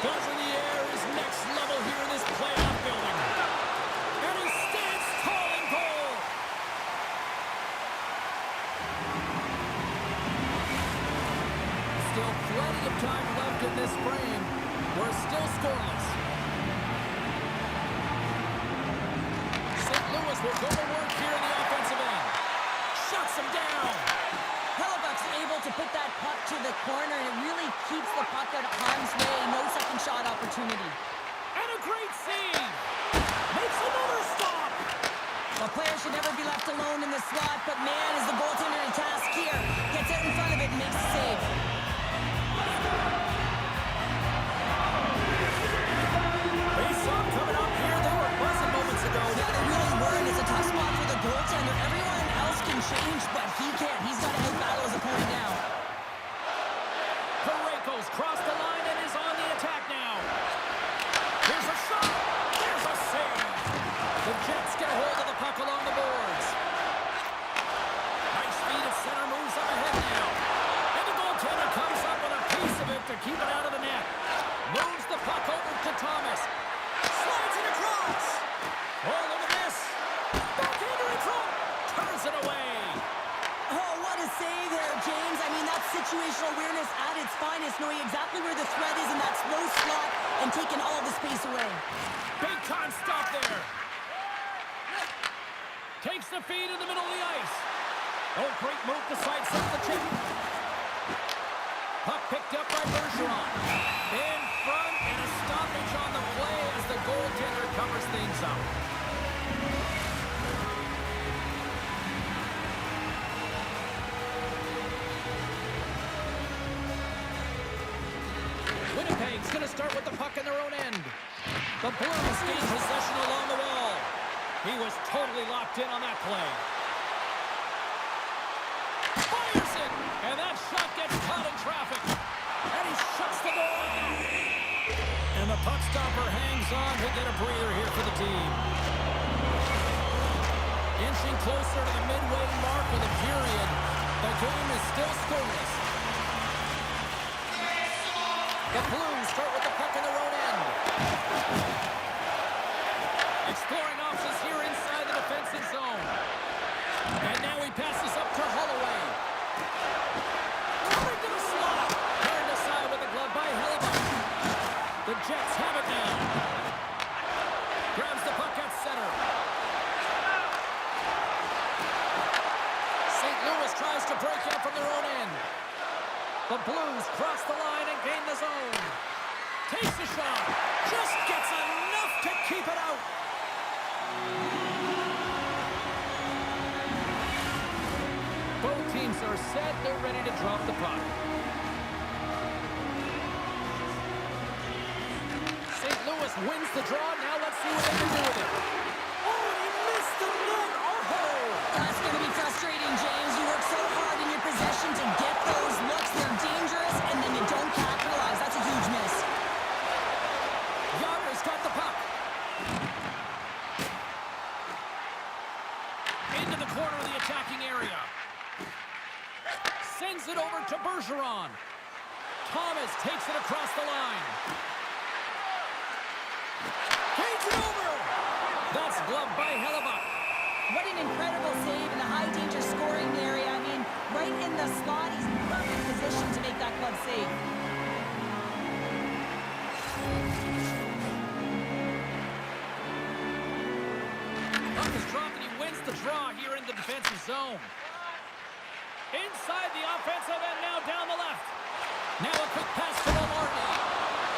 Buzz in the air is next level here in this playoff building. And he stands tall and bold. Still plenty of time left in this frame. We're still scoreless. St. Louis will go to work here in the offensive end. Shuts him down. Hellebuck's able to put that puck to the corner, and it really keeps the puck out of harm's way. No second shot opportunity. And a great save. Makes another stop. The player should never be left alone in the slot, but man, is the goaltender in task here. Gets out in front of it and makes a save. Face-off coming up here. They were buzzing moments ago. Yeah, they really were, and it's a tough spot for the goaltender. Everyone else can change, but he can't. He's got to out-battle his opponent now. Parayko's crossed the line and is on the attack now. Here's a shot. There's a save. The Jets get a hold of the puck along the boards. Nice feed at center, moves up ahead now. And the goaltender comes up with a piece of it to keep it out of the net. Moves the puck over to Thomas. Slides it across. Oh, look at this. Backhander in front. Turns it away. Oh, what a save there, James. I mean, that's situational awareness at its finest, knowing exactly where the threat is in that slow slot and taking all the space away. Big time stop there. Takes the feed in the middle of the ice. Oh, great move to sidestep the chip. Puck picked up by Bergeron. In front and a stoppage on the play as the goaltender covers things up. Winnipeg's going to start with the puck in their own end. The Blues gain possession along the wall. He was totally locked in on that play. Fires it! And that shot gets caught in traffic. And he shuts the door. And the puck stopper hangs on to get a breather here for the team. Inching closer to the midway mark of the period. The game is still scoreless. The Blues start with the puck in their own end. Exploring options here inside the defensive zone. And now he passes up to Holloway. Coming to the slot. Turned aside with the glove by Hellebuck. The Jets have it now. Grabs the puck at center. St. Louis tries to break in from their own end. The Blues cross the line and gain the zone. Takes a shot. Just gets enough to keep it out. Both teams are set. They're ready to drop the puck. St. Louis wins the draw. Now let's see what they can do with it. Oh, he missed the net. Oh! That's going to be frustrating, James. You work so hard in your possession to get those looks. They're dangerous, and then you don't capitalize. That's a huge miss. Yotter's got the puck. Into the corner of the attacking area. Sends it over to Bergeron. Thomas takes it across the line. Hangs it over. That's gloved by Hellebuck. What an incredible save in the high-danger scoring area. I mean, right in the slot, he's in perfect position to make that glove save. Puck is dropped and he wins the draw here in the defensive zone. Inside the offensive end now down the left. Now a quick pass to Lammon.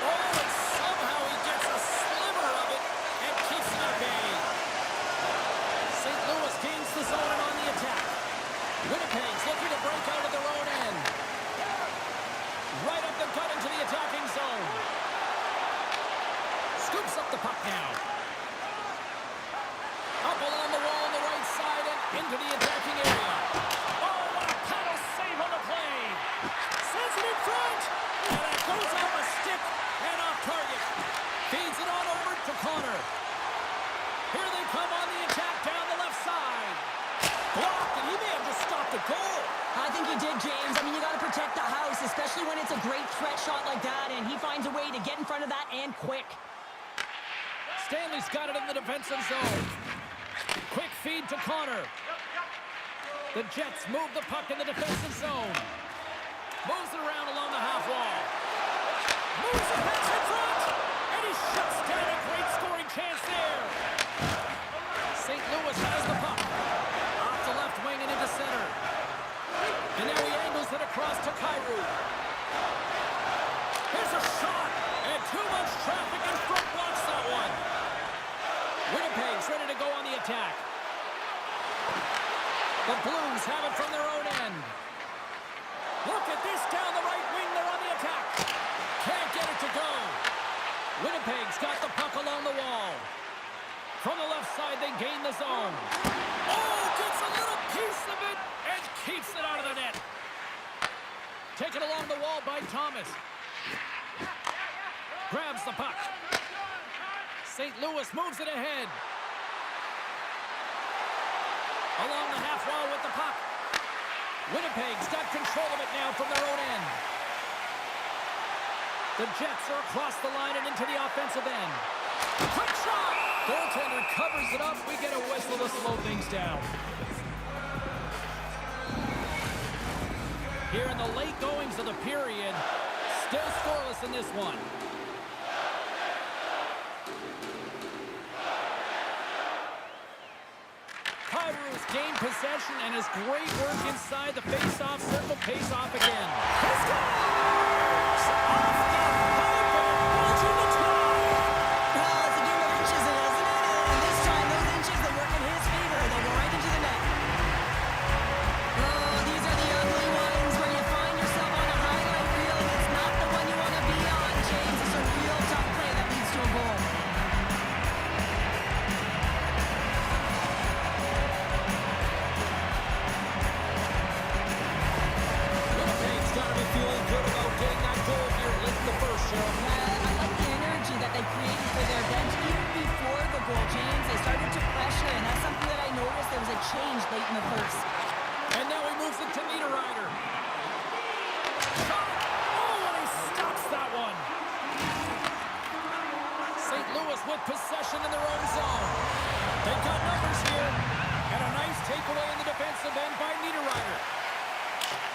Oh, and somehow he gets a sliver of it and keeps it at bay. St. Louis gains the zone and on the attack. Winnipeg's looking to break out of their own end. Right up the gut into the attacking zone. Scoops up the puck now. Up along the wall on the right side and into the attacking area. Oh, what a paddle save on the play. Sends it in front. And it goes off a stick and off target. Feeds it on over to Connor. Here they come on the attack down the left side. Blocked, and he may have just stopped the goal. I think he did, James. I mean, you got to protect the house, especially when it's a great threat. threat shot like that, and he finds a way to get in front of that and quick. Stanley's got it in the defensive zone. Quick feed to Connor. The Jets move the puck in the defensive zone. Moves it around along the half wall. Moves it back in front. And he shuts down a great scoring chance there. St. Louis has the puck. Off the left wing and into center. And now he angles it across to Kyrou. Here's a shot. And too much traffic in front blocks that one. Winnipeg's ready to go on the attack. The Blues have it from their own end. Look at this down the right wing. They're on the attack. Can't get it to go. Winnipeg's got the puck along the wall. From the left side, they gain the zone. Oh, gets a little piece of it and keeps it out of the net. Taken along the wall by Thomas. Grabs the puck. St. Louis moves it ahead. Along the half wall with the puck. Winnipeg's got control of it now from their own end. The Jets are across the line and into the offensive end. Quick shot! Goaltender covers it up. We get a whistle to slow things down. Here in the late goings of the period, still scoreless in this one. Kyrou's gained possession and his great work inside the face-off circle pays off again. He scores! Off the pipe and watching the tie! Well, it's a game of inches, isn't it? And this time, those inches, they work in his favor. They go right into the net. Oh, these are the ugly ones where you find yourself on a highlight reel and it's not the one you want to be on, James. It's a real tough play that leads to a goal. Winnipeg's got to be feeling good about getting that goal here late in the first, Cheryl. I like the energy that they created for their bench even before the goal, James. They started to pressure, and that's something that I noticed. There was a change late in the first. And now he moves it to Niederreiter. Shot! Oh, and he stops that one. St. Louis with possession in their own zone. They've got numbers here. And a nice takeaway in the defensive end by Niederreiter.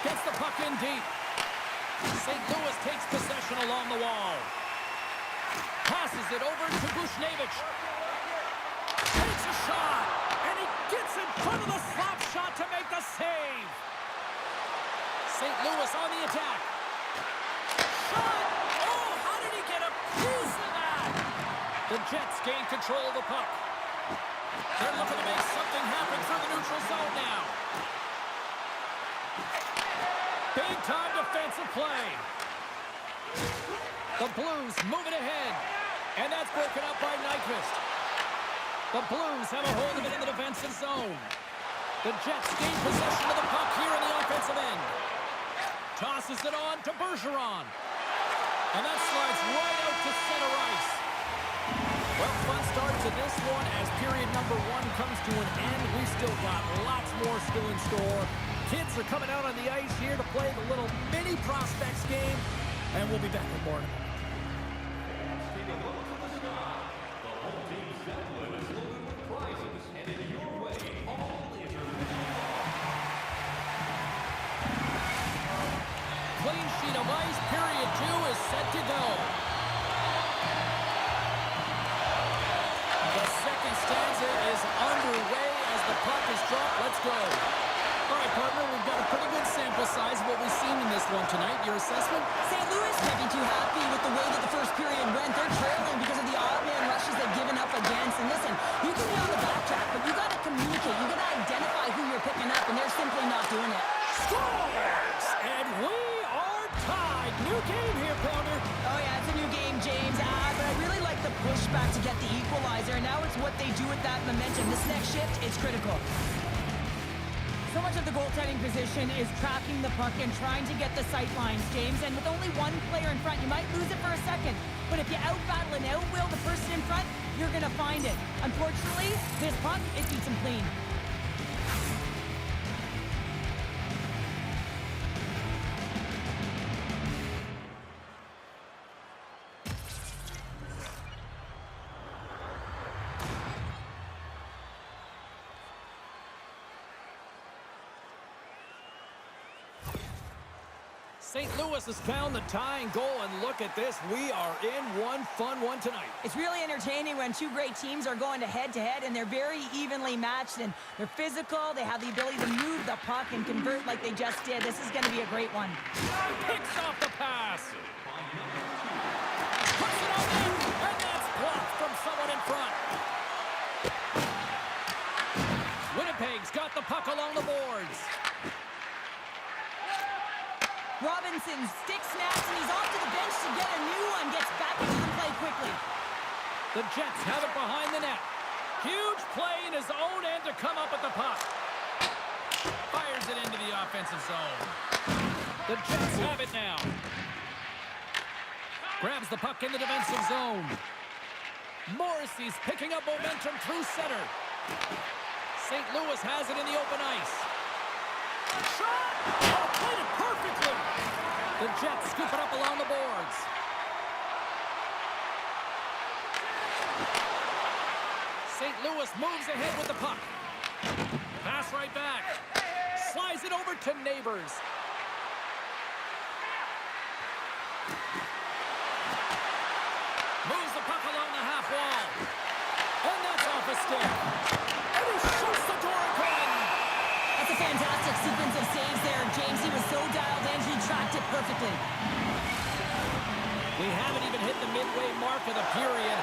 Gets the puck in deep. St. Louis takes possession along the wall. Passes it over to Bushnevich. Takes a shot. And he gets in front of the slap shot to make the save. St. Louis on the attack. Shot! Oh, how did he get a piece of that? The Jets gain control of the puck. They're looking to make something happen through the neutral zone now. Big-time defensive play. The Blues move it ahead. And that's broken up by Nyquist. The Blues have a hold of it in the defensive zone. The Jets gain possession of the puck here in the offensive end. Tosses it on to Bergeron. And that slides right out to center ice. Well, fun start to this one as period number one comes to an end. We still got lots more still in store. Kids are coming out on the ice here to play the little mini prospects game. And we'll be back with more in a moment. Clean sheet of ice, period 2 is set to go. The second stanza is underway as the puck is dropped. Let's go. All right, partner, we've got a pretty good sample size of what we've seen in this one tonight. Your assessment? St. Louis can't be too happy with the way that the first period went. They're trailing because of the odd man rushes they've given up against. And listen, you can be on the backtrack, but you got to communicate. You got to identify who you're picking up, and they're simply not doing it. Scores! And we are tied. New game here, partner. Oh, yeah, it's a new game, James. But I really like the pushback to get the equalizer. And now it's what they do with that momentum. This next shift is critical. So much of the goaltending position is tracking the puck and trying to get the sight lines, James. And with only one player in front, you might lose it for a second. But if you out-battle and out-will the person in front, you're going to find it. Unfortunately, this puck, it beats him clean. St. Louis has found the tying goal, and look at this. We are in one fun one tonight. It's really entertaining when two great teams are going to head-to-head, and they're very evenly matched, and they're physical. They have the ability to move the puck and convert like they just did. This is going to be a great one. Picks off the pass. Puts it on in, and that's blocked from someone in front. Winnipeg's got the puck along the boards. Robinson's stick snaps, and he's off to the bench to get a new one. Gets back into the play quickly. The Jets have it behind the net. Huge play in his own end to come up with the puck. Fires it into the offensive zone. The Jets have it now. Grabs the puck in the defensive zone. Morrissey's picking up momentum through center. St. Louis has it in the open ice. Shot! Oh, played it perfectly! The Jets scoop it up along the boards. St. Louis moves ahead with the puck. Pass right back. Slides it over to Neighbors. Moves the puck along the half wall. And that's off a stick. And he shoots the door again. That's a fantastic sequence of saves there, James. He was so dialed in, he tracked it perfectly. We haven't even hit the midway mark of the period.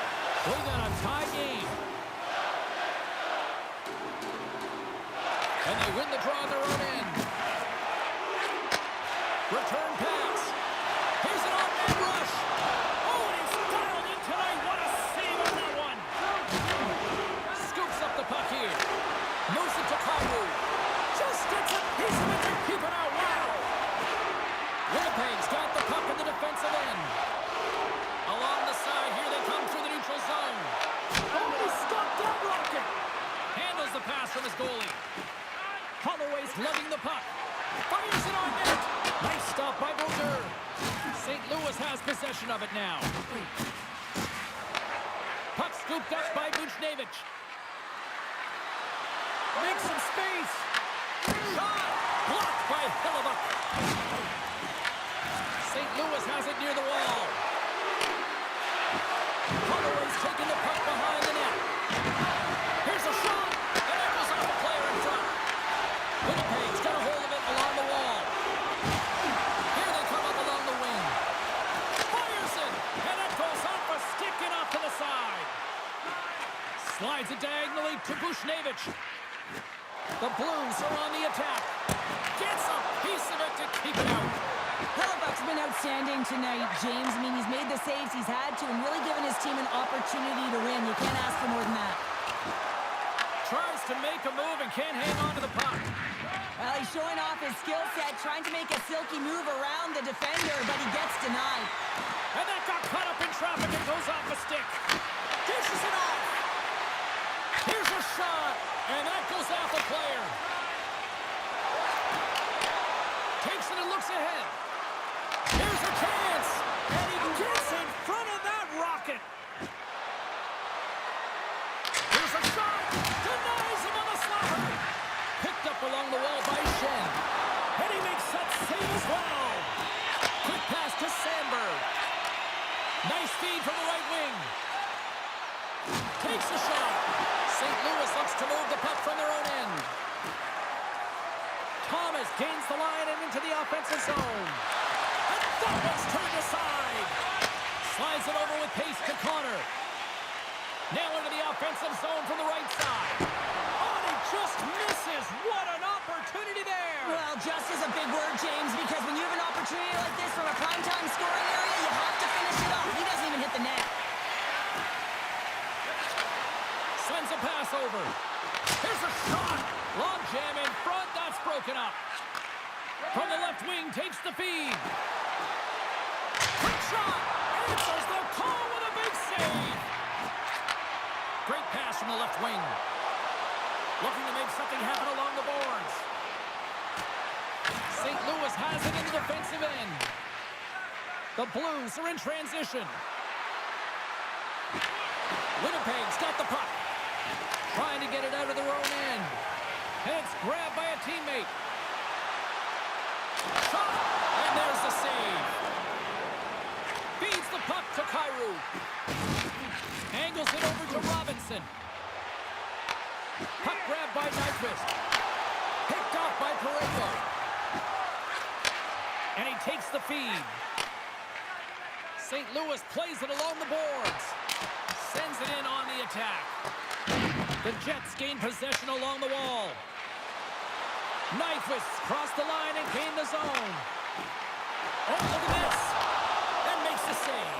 We got a tie game. And they win the draw on their own end. Return pass. Here's an on-man rush. Oh, and he's dialed in tonight. What a save on that one. Scoops up the puck here. Moves it to Kyrou. Just gets a piece of it to keep it out. Wow. Winnipeg's got the puck in the defensive end. Along the side, here they come through the neutral zone. Oh, he stopped that rocket. Handles the pass from his goalie. Holloway's lugging the puck. Fires it on net. Nice stop by Boucher. St. Louis has possession of it now. Puck scooped up by Buchnevich. Makes some space. Shot. Blocked by Hellebuyck. St. Louis has it near the wall. Holloway's taking the puck behind the net. Here's a shot. And that goes off the player in front. Winnipeg's got a hold of it along the wall. Here they come up along the wing. Fires it. And it goes off a stick and off to the side. Slides it diagonally to Buchnevich. The Blues are on the attack. Gets a piece of it to keep it out. Hellebuyck's been outstanding tonight, James. I mean, he's made the saves he's had to and really given his team an opportunity to win. You can't ask for more than that. Tries to make a move and can't hang on to the puck. Well, he's showing off his skill set, trying to make a silky move around the defender, but he gets denied. And that got caught up in traffic and goes off a stick. Dishes it off. Here's a shot. And that goes off a player. Takes it and looks ahead. Here's a chance. And he gets in front of that rocket. Here's a shot. Denies him on the slapper. Picked up along the wall by Shen. And he makes that save as well. Quick pass to Sandberg. Nice feed from the right wing. Takes a shot. St. Louis looks to move the puck from their own end. Thomas gains the line and into the offensive zone. And that one's turned aside. Slides it over with pace to Connor. Now into the offensive zone from the right side. Oh, and he just misses. What an opportunity there. Well, just is a big word, James, because when you have an opportunity like this from a primetime scoring area, you have to finish it off. He doesn't even hit the net. Sends a pass over. Here's a shot. Long jam in front. That's broken up. From the left wing, takes the feed. Quick shot. Answers the call with a big save. Great pass from the left wing. Looking to make something happen along the boards. St. Louis has it in the defensive end. The Blues are in transition. Winnipeg's got the puck. Trying to get it out of their own end. And it's grabbed by a teammate. Shot! And there's the save. Feeds the puck to Kyrou. Angles it over to Robinson. Puck grabbed by Nyquist. Picked off by Pareko. And he takes the feed. St. Louis plays it along the boards. Sends it in on the attack. The Jets gain possession along the wall. Nyquist crossed the line and gained the zone. Oh, look at this. And makes the save.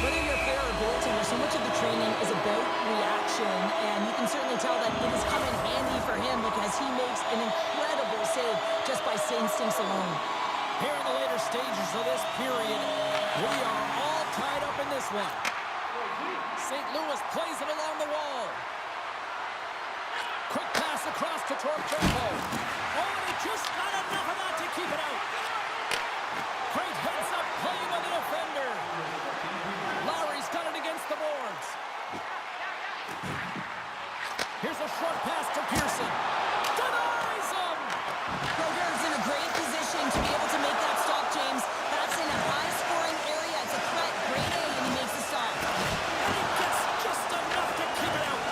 Whether you're a player or goaltender, so much of the training is about reaction, and you can certainly tell that it has come in handy for him because he makes an incredible save just by instincts alone. Here in the later stages of this period, we are all tied up in this one. St. Louis plays it along the wall. Quick pass across to Tortorella. Oh, and he just got enough of that to keep it out. Great heads up play by the defender. Lowry's got it against the boards. Here's a short pass to Pearson. Denies him! Logan's in a great position to be able to make that stop, James. That's in a high-scoring area. It's a threat, grade A, and he makes the stop. And he gets just enough to keep it out.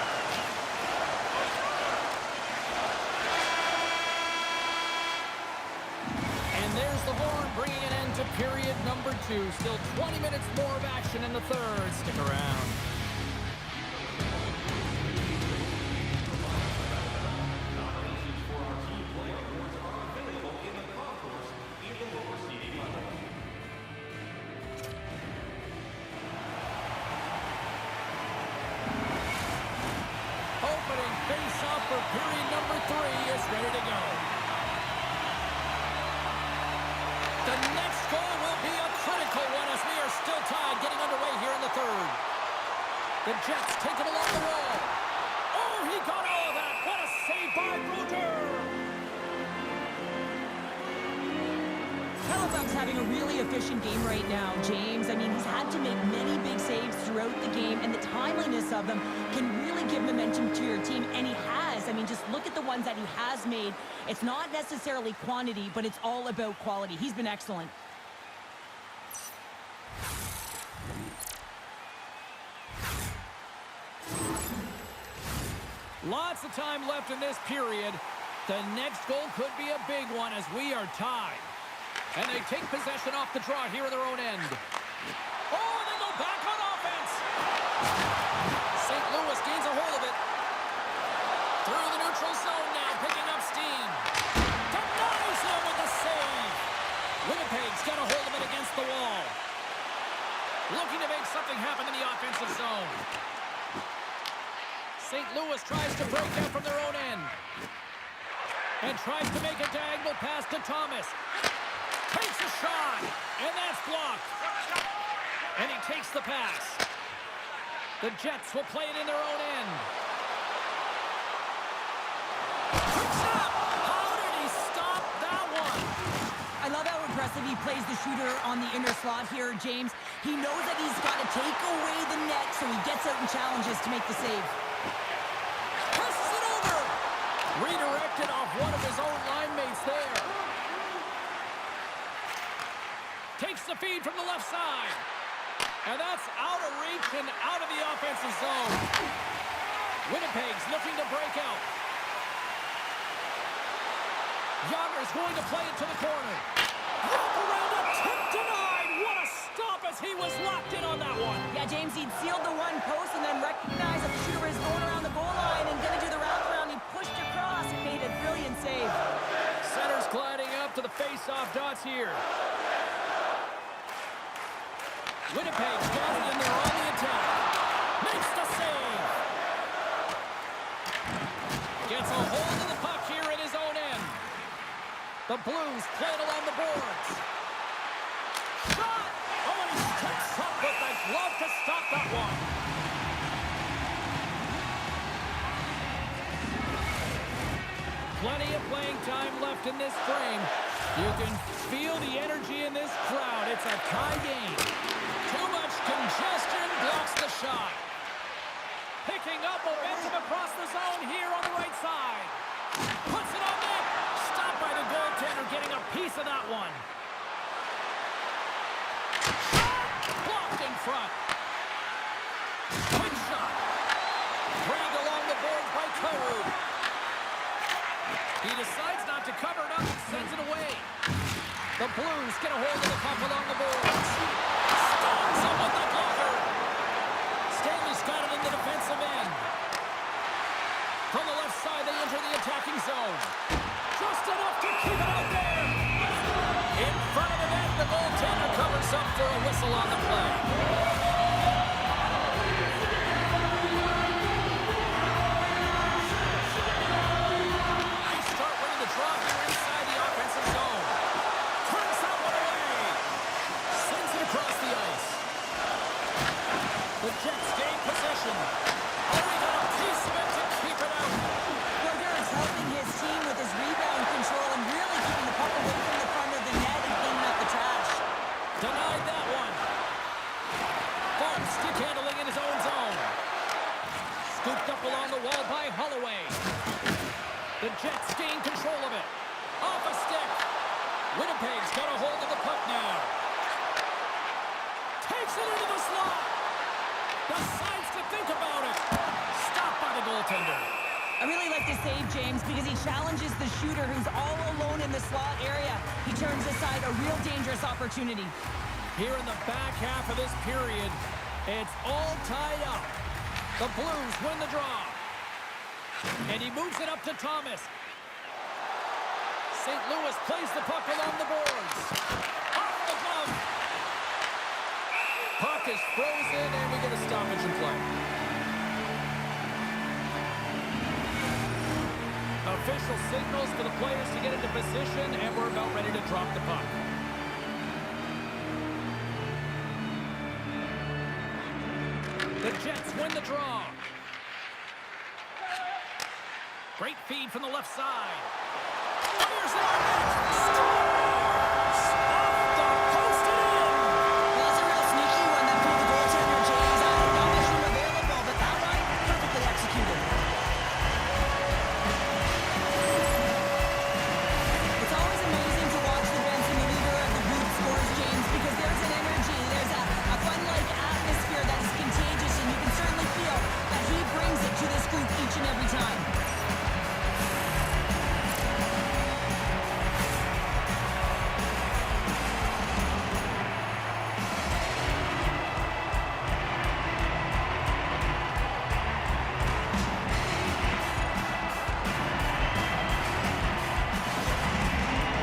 And there's the horn bringing an end to period number 2. Still 20 minutes more of action in the third. Stick around. Opening face-off for period number 3 is ready to go. The next goal will be a critical one as we are still tied, getting underway here in the third. The Jets take it along the wall. Oh, he got all of that. What a save by Brodeur. Halifax having a really efficient game right now, James. I mean, he's had to make many big saves throughout the game, and the timeliness of them can really give momentum to your team, and he has. I mean, just look at the ones that he has made. It's not necessarily quantity, but it's all about quality. He's been excellent. Lots of time left in this period. The next goal could be a big one as we are tied. And they take possession off the draw here in their own end. Oh, and they go back on offense. St. Louis gains a hold of it. Through the neutral zone now, picking up steam. Denies him with the save. Winnipeg's got a hold of it against the wall. Looking to make something happen in the offensive zone. St. Louis tries to break out from their own end. And tries to make a diagonal pass to Thomas. Takes a shot, and that's blocked. And he takes the pass. The Jets will play it in their own end. Quick shot! How did he stop that one? I love how aggressive he plays the shooter on the inner slot here, James. He knows that he's got to take away the net, so he gets out and challenges to make the save. Passes it over! Redirected off one of his own line mates there. Takes the feed from the left side. And that's out of reach and out of the offensive zone. Winnipeg's looking to break out. Yager's going to play it to the corner. Walk around a tip denied. What a stop as he was locked in on that one. Yeah, James, he'd sealed the one post and then recognized that the shooter is going around the goal line and going to do the wraparound. He pushed across and made a brilliant save. Center's gliding up to the face-off dots here. Winnipeg's got it and they're on the attack. Makes the save. Gets a hold of the puck here in his own end. The Blues play it along the boards. Shot! Oh, and he sticks up with the glove to stop that one. Plenty of playing time left in this frame. You can feel the energy in this crowd. It's a tie game. Too much congestion blocks the shot. Picking up momentum across the zone here on the right side. Puts it on net. Stopped by the goaltender, getting a piece of that one. front. Quick shot. Dragged along the boards by Koru. He decides not to cover it up and sends it away. The Blues get a hold of the puck along the boards. Stops him with the blocker. Stanley's got it in the defensive end. From the left side, they enter the attacking zone. Just enough to keep it out there. In front of the net, the goaltender covers up for a whistle on the play. Nice start winning the draw here inside the offensive zone. Turns that one away. Sends it across the ice. The Jets gain possession. Oh, he got a piece of it to keep it out. Logan is helping his team with his rebound control and really keeping the puck away from the front of the net and cleaning up the trash. Denied that one. Farm stick handling in his own zone. Scooped up along the wall by Holloway. The Jets gain control of it. Off a stick. Winnipeg's got a hold of the puck now. Takes it into the slot. Decides to think about it. Stopped by the goaltender. I really like the save, James, because he challenges the shooter who's all alone in the slot area. He turns aside a real dangerous opportunity. Here in the back half of this period, it's all tied up. The Blues win the draw. And he moves it up to Thomas. St. Louis plays the puck along the boards. Off the glove. Puck is frozen, and we get a stoppage in play. Official signals for the players to get into position, and we're about ready to drop the puck. The Jets win the draw. Great feed from the left side. Fires it on net. Scores! Off the post and in. Well, that's a real sneaky one that pulled the goaltender, James. Not much room available, but that one, perfectly executed. It's always amazing to watch the Benson, the leader of the group, scores, James, because there's an energy, there's a fun-like atmosphere that is contagious, and you can certainly feel that he brings it to this group each and every time.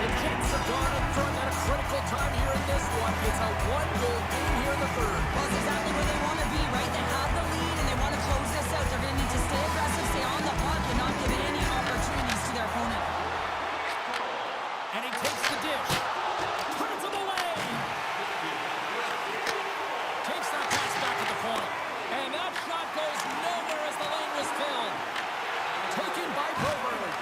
The Jets have gone in front at a critical time here in this one. It's a one-goal game here in the third. Well, it's exactly where they want to be, right? They have the lead, and they want to close this out. They're going to need to stay aggressive, stay on the puck, and not give any opportunities to their opponent. And he takes the dish. Turns him away. Takes that pass back at the point. And that shot goes nowhere as the lane was filled. Taken by Broberg.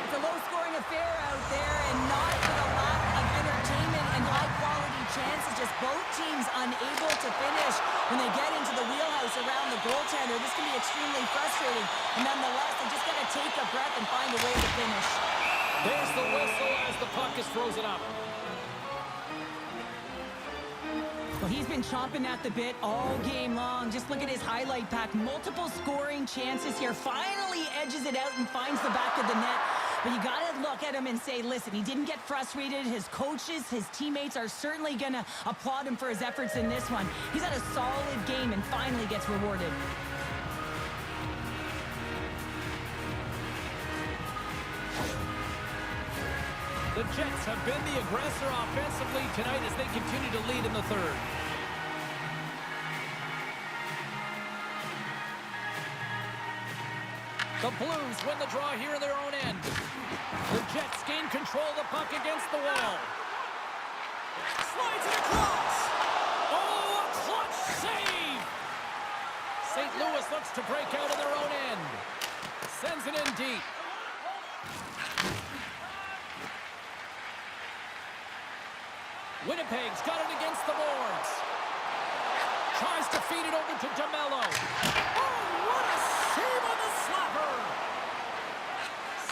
It's a low-scoring affair out there, and not for the lack of entertainment and high-quality chances. Just both teams unable to finish when they get into the wheelhouse around the goaltender. This can be extremely frustrating, and nonetheless, they just got to take a breath and find a way to finish. There's the whistle as the puck is frozen up. Well, he's been chomping at the bit all game long. Just look at his highlight pack. Multiple scoring chances here. Finally edges it out and finds the back of the net. But you got to look at him and say, listen, he didn't get frustrated. His coaches, his teammates are certainly going to applaud him for his efforts in this one. He's had a solid game and finally gets rewarded. The Jets have been the aggressor offensively tonight as they continue to lead in the third. The Blues win the draw here in their own end. The Jets gain control of the puck against the wall. Slides it across. Oh, a clutch save. St. Louis looks to break out of their own end. Sends it in deep. Winnipeg's got it against the boards. Tries to feed it over to DeMello. Oh, what a save on the slapper!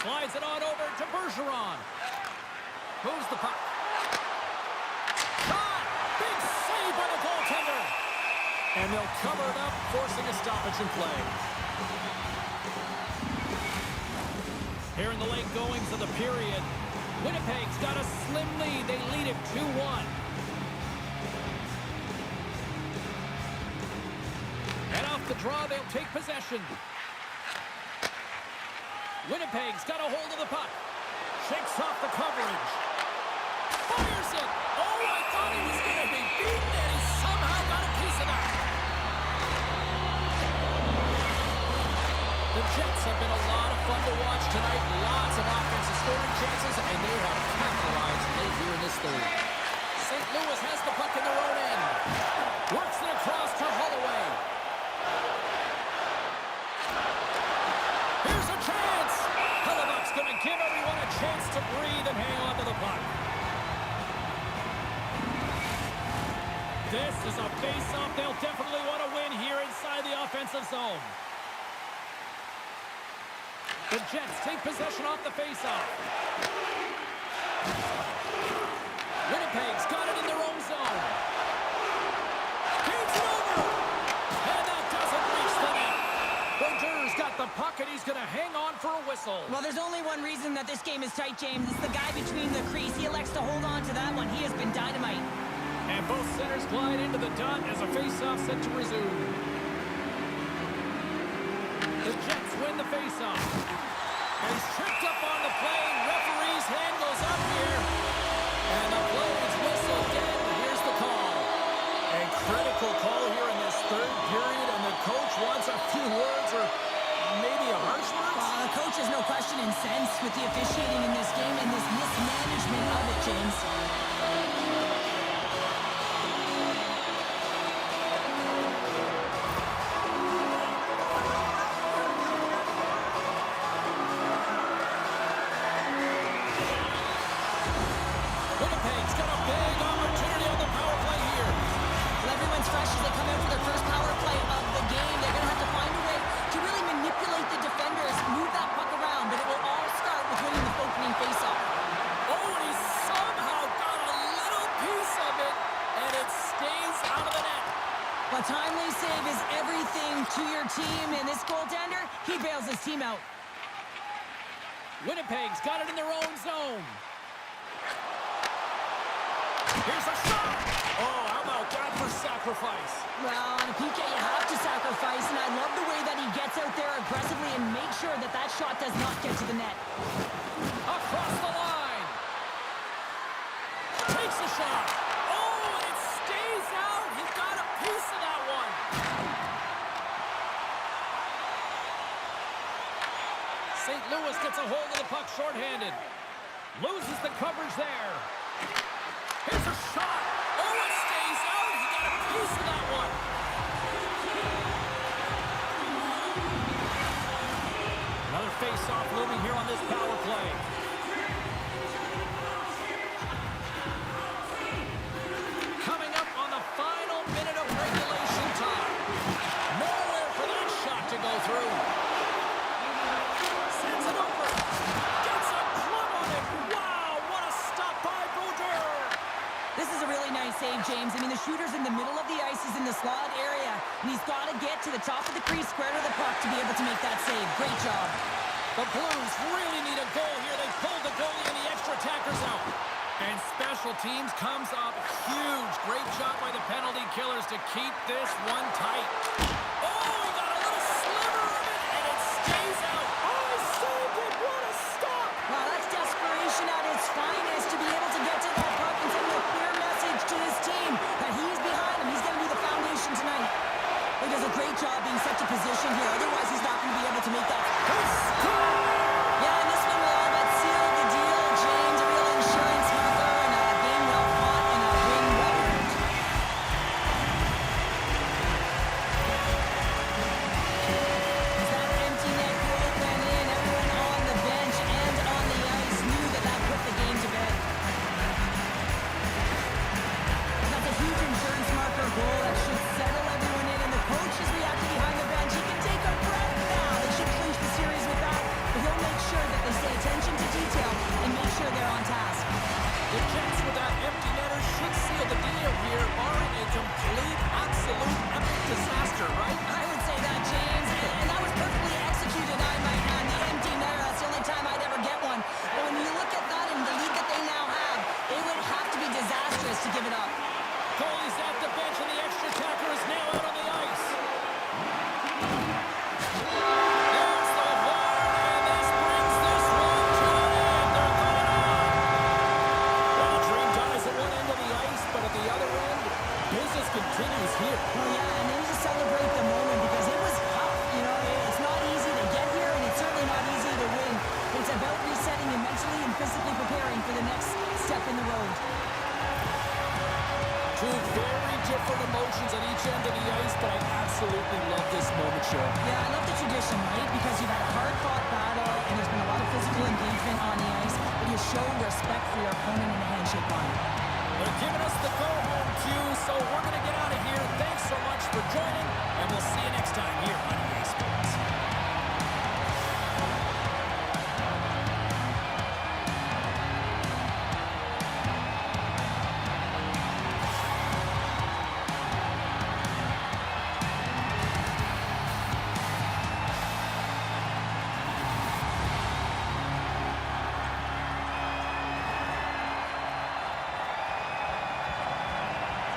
Slides it on over to Bergeron. Moves the puck. Shot! Big save by the goal! And they'll cover it up, forcing a stoppage in play. Here in the late goings of the period, Winnipeg's got a slim lead. They lead it 2-1. And off the draw, they'll take possession. Winnipeg's got a hold of the puck. Shakes off the coverage. Fires it. Oh, I thought he was going to be beaten, and he somehow got a piece of that. The Jets have been a lot of fun to watch tonight. Lots of offensive scoring chances, and they have capitalized late here in this third. St. Louis has the puck in their own end. Works it across to Holloway. Here's a chance. Hellebuck's going to give everyone a chance to breathe and hang on to the puck. This is a face-off they'll definitely want to win here inside the offensive zone. The Jets take possession off the face-off. Winnipeg's got it in their own zone. Feeds it over. And that doesn't reach the net. Berger's got the puck, and he's going to hang on for a whistle. Well, there's only one reason that this game is tight, James. It's the guy between the crease. He elects to hold on to that one. He has been dynamite. And both centers glide into the dot as a face-off set to resume. The Jets win the face-off. And he's tripped up on the play. Referee's hand goes up here. And the play is whistled dead. Here's the call. A critical call here in this third period, and the coach wants a few words or maybe a harsh words. The coach has no question incensed with the officiating in this game and this mismanagement of it, James. Winnipeg's got a big opportunity on the power play here. Well, everyone's fresh as they come out for their first power play of the game. They're going to have to find a way to really manipulate the defenders, move that puck around, but it will all start with winning the opening faceoff. Oh, and he somehow got a little piece of it, and it stays out of the net. A timely save is everything to your team, and this goaltender, he bails his team out. Winnipeg's got it in their own zone. Here's a shot. Oh, how about that for sacrifice? Well, on a PK, you have to sacrifice, and I love the way that he gets out there aggressively and makes sure that that shot does not get to the net. Across the line. Takes a shot. Oh, and it stays out. He got a piece of that one. St. Louis gets a hold of the puck shorthanded. Loses the coverage there. Here's a shot. Oh, it stays out. He got a piece of that one. Another face-off looming here on this power play. Coming up on the final minute of regulation time. Nowhere for that shot to go through. Sends it over. Gets a club on it. Wow, what a stop by Boucher. This is a really nice save, James. I mean, the shooter's in the middle of the ice. He's in the slot area, and he's got to get to the top of the crease, square to the puck to be able to make that save. Great job. The Blues really need a goal here. They pulled the goalie and the extra attackers out. And special teams comes up huge. Great job by the penalty killers to keep this one tight. Oh, he got a little sliver of it, and it stays out. Oh, he saved it. What a stop. Wow, that's desperation at its finest to be able to get to that puck and send a clear message to his team that he's behind him. He's going to be the foundation tonight. He does a great job being set to position here. Otherwise, he's not going to be able to make that. Yeah, and this one will all but seal the deal, James. A real insurance marker and a game well fought and a win well earned. As that empty net goal went in, everyone on the bench and on the ice knew that that put the game to bed. That's a huge insurance marker goal that should settle everyone in, and the coach is reacting behind the bench. He can take a breath now. They should clinch the series with that, but he'll make sure that they pay attention to detail and make sure they're on task. The Jets with that empty netter should seal the deal here, barring a complete, absolute, epic disaster, right? I would say that, James, and that was perfectly executed. I might add the empty netter. That's the only time I'd ever get one. But when you look at that and the lead that they now have, it would have to be disastrous to give it up. Goalie's at the bench, and the extra attacker is now out on the ice. There's the horn, and this brings this one to an end. They're going on. Well, the dream dies at one end of the ice, but at the other end, business continues here. Well, yeah, and then just celebrate the moment because it was tough. You know, it's not easy to get here, and it's certainly not easy to win. It's about resetting and mentally and physically preparing for the next step in the road. Two very different emotions on each end of the ice, but I absolutely love this moment, Cheryl. Yeah, I love the tradition, right? Because you've had a hard-fought battle, and there's been a lot of physical engagement on the ice, but you show respect for your opponent in the handshake line. They're giving us the go-home cue, so we're going to get out of here. Thanks so much for joining, and we'll see you next time here on EA Sports.